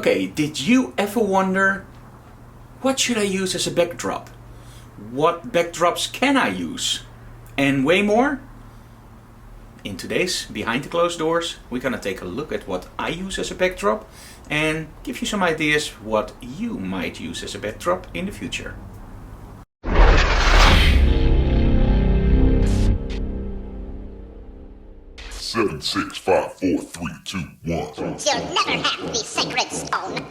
Okay, did you ever wonder, what should I use as a backdrop? What backdrops can I use? And way more? In today's Behind the Closed Doors, we're gonna take a look at what I use as a backdrop and give you some ideas what you might use as a backdrop in the future. Seven, 6, 5, 4, 3, 2, 1. You'll never have the sacred stone.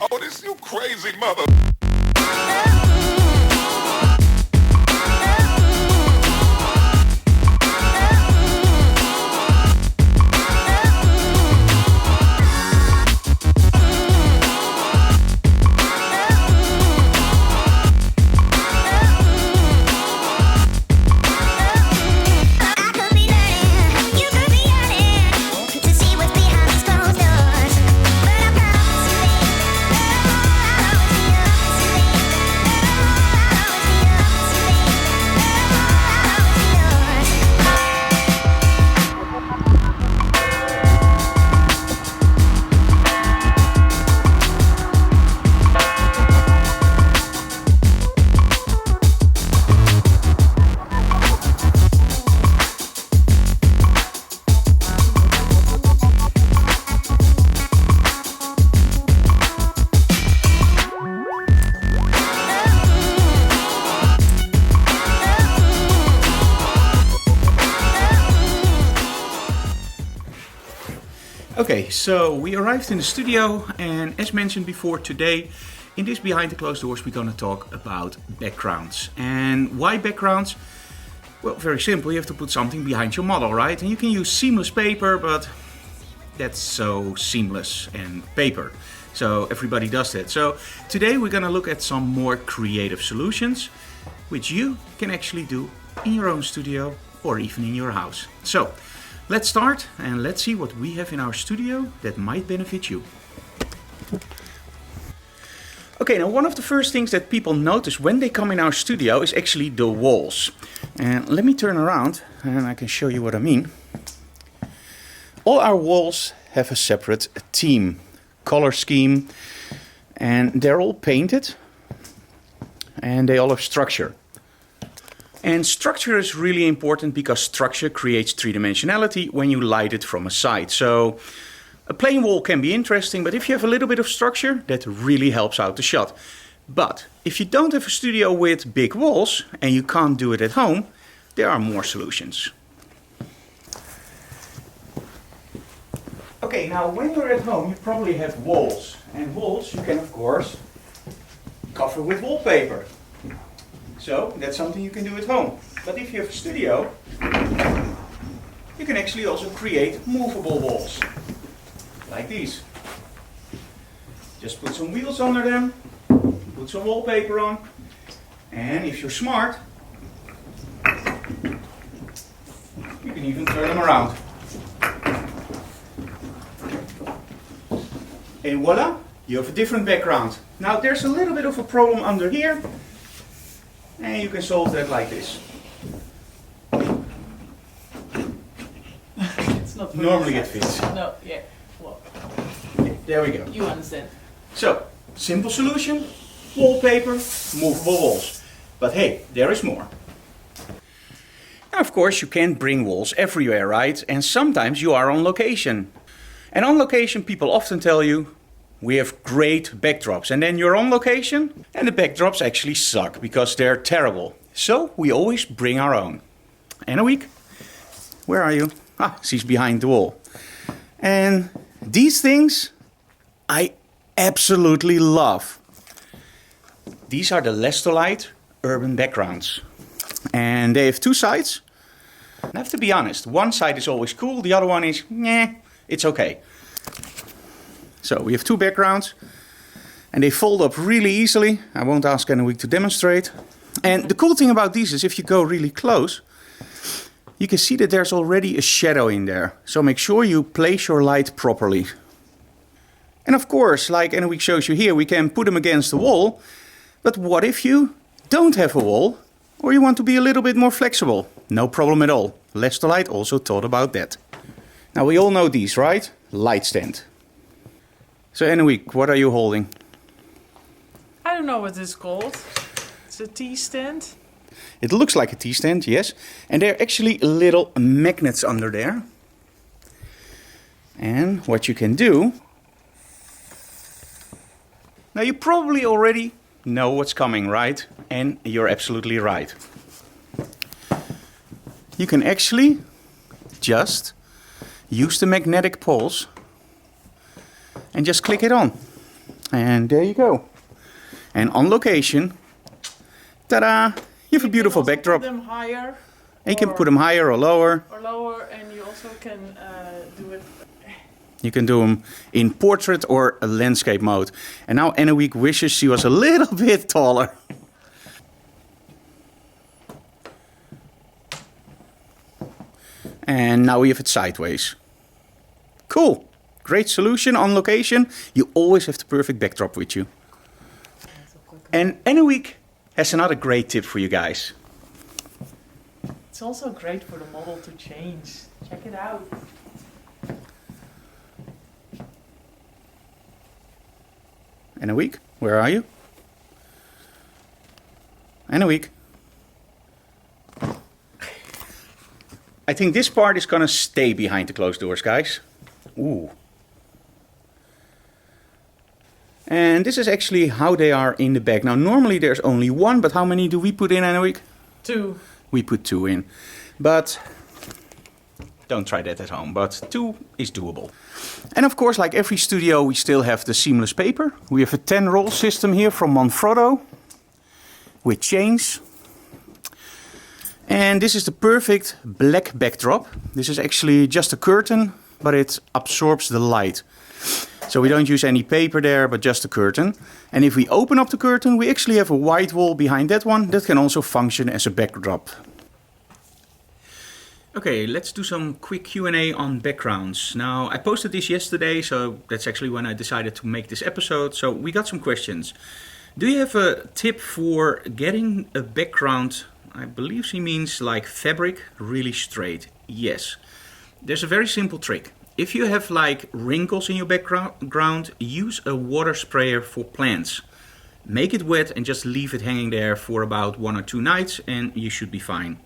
Oh, this you crazy mother. Okay, so we arrived in the studio, and as mentioned before, today in this Behind the Closed Doors we're going to talk about backgrounds. And why backgrounds? Well, very simple, you have to put something behind your model, right? And you can use seamless paper, but that's so seamless and paper. So everybody does that. So today we're going to look at some more creative solutions which you can actually do in your own studio or even in your house. So let's start and let's see what we have in our studio that might benefit you. Okay, now one of the first things that people notice when they come in our studio is actually the walls. And let me turn around and I can show you what I mean. All our walls have a separate theme, color scheme, and they're all painted and they all have structure. And structure is really important because structure creates three-dimensionality when you light it from a side. So a plain wall can be interesting, but if you have a little bit of structure, that really helps out the shot. But if you don't have a studio with big walls and you can't do it at home, there are more solutions. Okay, now when you're at home, you probably have walls. And walls you can, of course, cover with wallpaper. So that's something you can do at home. But if you have a studio, you can actually also create movable walls, like these. Just put some wheels under them, put some wallpaper on, and if you're smart, you can even turn them around. And voila, you have a different background. Now there's a little bit of a problem under here. And you can solve that like this. It's not Normally it fits. No, yeah. Well, Yeah, there we go. you understand. So, simple solution, wallpaper, movable walls. But hey, there is more. Now, of course, you can't bring walls everywhere, right? And sometimes you are on location. And on location, people often tell you, we have great backdrops, and then you're on location and the backdrops actually suck because they're terrible. So we always bring our own. And a week, where are you? Ah, she's behind the wall. And these things I absolutely love. These are the Lastolite urban backgrounds. And they have two sides. And I have to be honest, one side is always cool, the other one is, nah, it's okay. So we have two backgrounds and they fold up really easily. I won't ask Anouk to demonstrate. And the cool thing about these is if you go really close, you can see that there's already a shadow in there. So make sure you place your light properly. And of course, like Anouk shows you here, we can put them against the wall. But what if you don't have a wall or you want to be a little bit more flexible? No problem at all. Lastolite also thought about that. Now we all know these, right? Light stand. So Anouk, what are you holding? I don't know what it's called. It's a tea stand. It looks like a tea stand, yes. And there are actually little magnets under there. And what you can do... Now you probably already know what's coming, right? And you're absolutely right. You can actually just use the magnetic poles and just click it on. And there you go. And on location, ta-da! You have a beautiful backdrop. Put them higher. And you can put them higher or lower. Or lower, and you also can do it. You can do them in portrait or a landscape mode. And now Anouk wishes she was a little bit taller. And now we have it sideways. Cool. Great solution on location. You always have the perfect backdrop with you. And Anouk has another great tip for you guys. It's also great for the model to change. Check it out. Anouk, where are you? Anouk. I think this part is gonna stay behind the closed doors, guys. Ooh. And this is actually how they are in the back. Now normally there's only one, but how many do we put in, Anouk? 2. We put 2 in. But don't try that at home, but 2 is doable. And of course, like every studio, we still have the seamless paper. We have a 10-roll system here from Manfrotto with chains. And this is the perfect black backdrop. This is actually just a curtain, but it absorbs the light. So we don't use any paper there, but just a curtain. And if we open up the curtain, we actually have a white wall behind that one that can also function as a backdrop. Okay, let's do some quick Q&A on backgrounds. Now, I posted this yesterday, so that's actually when I decided to make this episode. So we got some questions. Do you have a tip for getting a background, I believe she means like fabric, really straight? Yes. There's a very simple trick. If you have like wrinkles in your background, use a water sprayer for plants. Make it wet and just leave it hanging there for about 1 or 2 nights and you should be fine.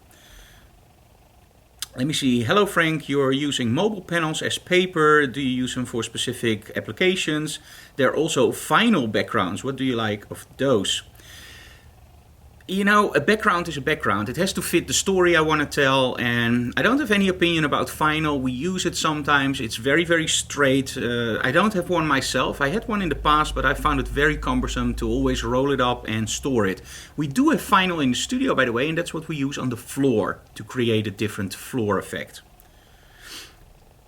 Let me see. Hello Frank, you're using mobile panels as paper. Do you use them for specific applications? There are also vinyl backgrounds. What do you like of those? You know, a background is a background. It has to fit the story I want to tell, and I don't have any opinion about vinyl. We use it sometimes. It's very, very straight. I don't have one myself. I had one in the past, but I found it very cumbersome to always roll it up and store it. We do have vinyl in the studio, by the way, and that's what we use on the floor to create a different floor effect.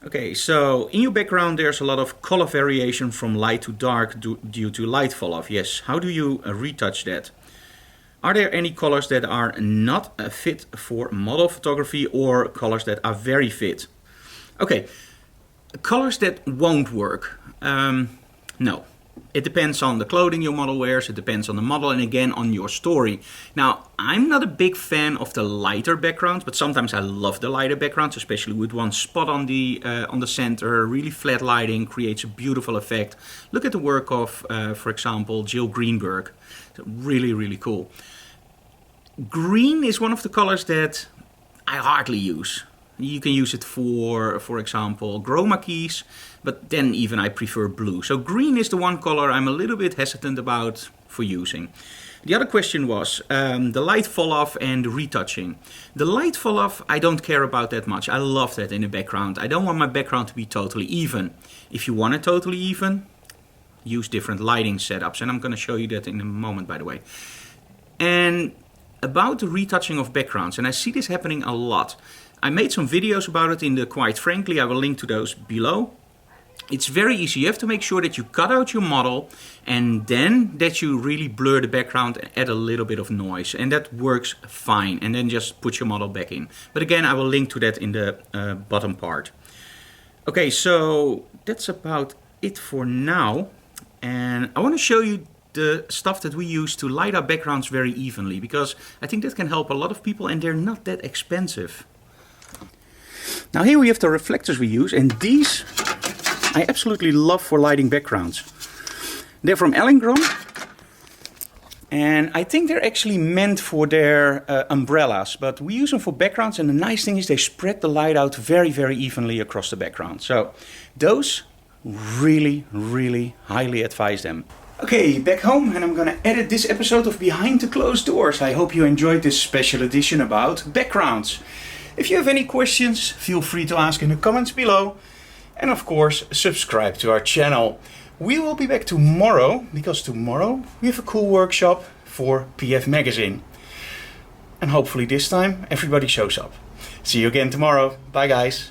Okay, so in your background there's a lot of color variation from light to dark due to light fall off. Yes, how do you retouch that? Are there any colors that are not fit for model photography or colors that are very fit? Okay, colors that won't work. No. It depends on the clothing your model wears, it depends on the model and again on your story. Now, I'm not a big fan of the lighter backgrounds, but sometimes I love the lighter backgrounds, especially with one spot on the center. Really flat lighting creates a beautiful effect. Look at the work of, for example, Jill Greenberg. Really, really cool. Green is one of the colors that I hardly use. You can use it for example, chroma keys, but then even I prefer blue. So green is the one color I'm a little bit hesitant about for using. The other question was the light fall off and retouching. The light fall off I don't care about that much. I love that in the background. I don't want my background to be totally even. If you want it totally even, use different lighting setups, and I'm going to show you that in a moment, by the way. And about the retouching of backgrounds, and I see this happening a lot. I made some videos about it in the Quite Frankly. I will link to those below. It's very easy. You have to make sure that you cut out your model and then that you really blur the background and add a little bit of noise, and that works fine, and then just put your model back in. But again, I will link to that in the bottom part. Okay, so that's about it for now. And I want to show you the stuff that we use to light our backgrounds very evenly, because I think that can help a lot of people and they're not that expensive. Now here we have the reflectors we use, and these I absolutely love for lighting backgrounds. They're from Ellingron. And I think they're actually meant for their umbrellas, but we use them for backgrounds, and the nice thing is they spread the light out very, very evenly across the background. So those, really, really highly advise them. Okay, back home, and I'm gonna edit this episode of Behind the Closed Doors. I hope you enjoyed this special edition about backgrounds. If you have any questions, feel free to ask in the comments below. And of course, subscribe to our channel. We will be back tomorrow, because tomorrow we have a cool workshop for PF Magazine. And hopefully this time everybody shows up. See you again tomorrow. Bye guys.